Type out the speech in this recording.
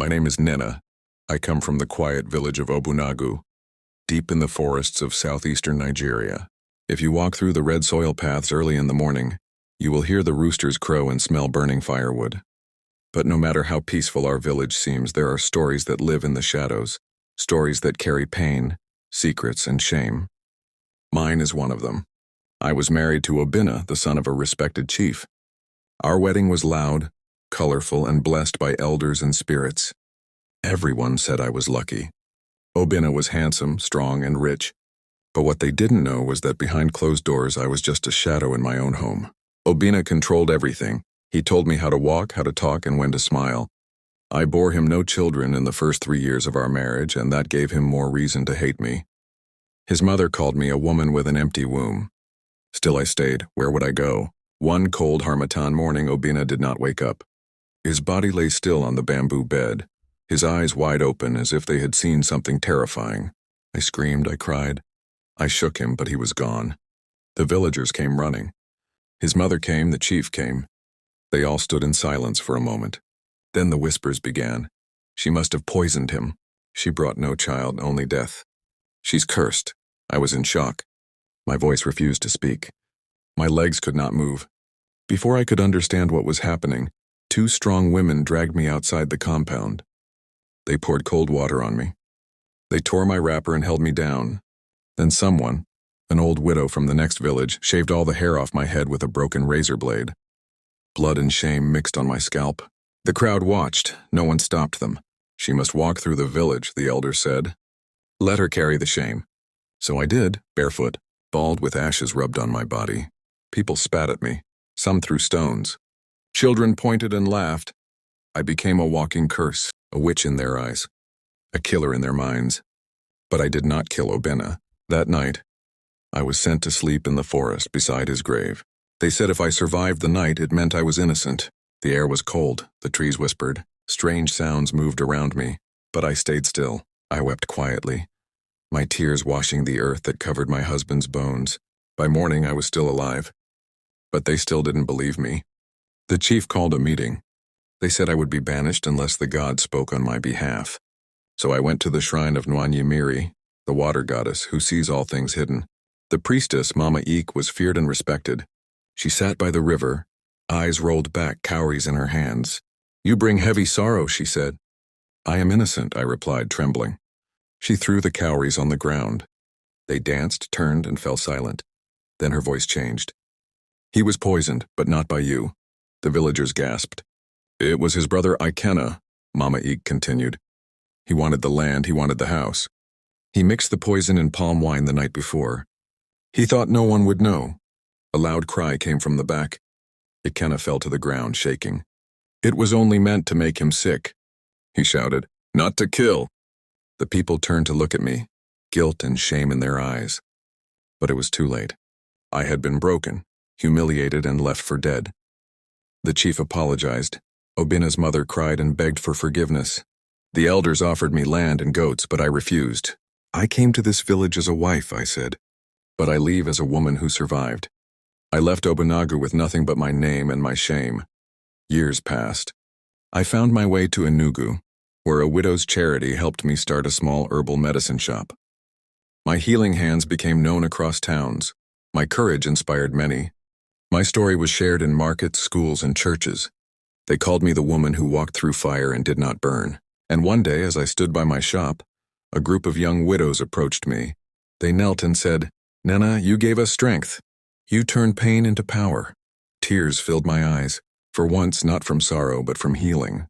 My name is Nena. I come from the quiet village of Obunagu, deep in the forests of southeastern Nigeria. If you walk through the red soil paths early in the morning, you will hear the roosters crow and smell burning firewood. But no matter how peaceful our village seems, there are stories that live in the shadows, stories that carry pain, secrets, and shame. Mine is one of them. I was married to Obinna, the son of a respected chief. Our wedding was loud, colorful, and blessed by elders and spirits. Everyone said I was lucky. Obinna was handsome, strong, and rich. But what they didn't know was that behind closed doors I was just a shadow in my own home. Obinna controlled everything. He told me how to walk, how to talk, and when to smile. I bore him no children in the first 3 years of our marriage, and that gave him more reason to hate me. His mother called me a woman with an empty womb. Still I stayed. Where would I go? One cold Harmattan morning, Obinna did not wake up. His body lay still on the bamboo bed, his eyes wide open as if they had seen something terrifying. I screamed, I cried. I shook him, but he was gone. The villagers came running. His mother came, the chief came. They all stood in silence for a moment. Then the whispers began. She must have poisoned him. She brought no child, only death. She's cursed. I was in shock. My voice refused to speak. My legs could not move. Before I could understand what was happening, 2 strong women dragged me outside the compound. They poured cold water on me. They tore my wrapper and held me down. Then someone, an old widow from the next village, shaved all the hair off my head with a broken razor blade. Blood and shame mixed on my scalp. The crowd watched. No one stopped them. She must walk through the village, the elder said. Let her carry the shame. So I did, barefoot, bald with ashes rubbed on my body. People spat at me. Some threw stones. Children pointed and laughed. I became a walking curse, a witch in their eyes, a killer in their minds. But I did not kill Obinna. That night, I was sent to sleep in the forest beside his grave. They said if I survived the night, it meant I was innocent. The air was cold, the trees whispered. Strange sounds moved around me, but I stayed still. I wept quietly, my tears washing the earth that covered my husband's bones. By morning, I was still alive. But they still didn't believe me. The chief called a meeting. They said I would be banished unless the god spoke on my behalf. So I went to the shrine of Nwanyemiri, the water goddess who sees all things hidden. The priestess, Mama Eek, was feared and respected. She sat by the river, eyes rolled back, cowries in her hands. You bring heavy sorrow, she said. I am innocent, I replied, trembling. She threw the cowries on the ground. They danced, turned, and fell silent. Then her voice changed. He was poisoned, but not by you. The villagers gasped. It was his brother Ikenna, Mama Eek continued. He wanted the land, he wanted the house. He mixed the poison in palm wine the night before. He thought no one would know. A loud cry came from the back. Ikenna fell to the ground, shaking. It was only meant to make him sick, he shouted, not to kill. The people turned to look at me, guilt and shame in their eyes. But it was too late. I had been broken, humiliated, and left for dead. The chief apologized. Obinna's mother cried and begged for forgiveness. The elders offered me land and goats, but I refused. I came to this village as a wife, I said, but I leave as a woman who survived. I left Obunagu with nothing but my name and my shame. Years passed. I found my way to Enugu, where a widow's charity helped me start a small herbal medicine shop. My healing hands became known across towns. My courage inspired many. My story was shared in markets, schools, and churches. They called me the woman who walked through fire and did not burn. And one day, as I stood by my shop, a group of young widows approached me. They knelt and said, Nena, you gave us strength. You turned pain into power. Tears filled my eyes, for once not from sorrow but from healing.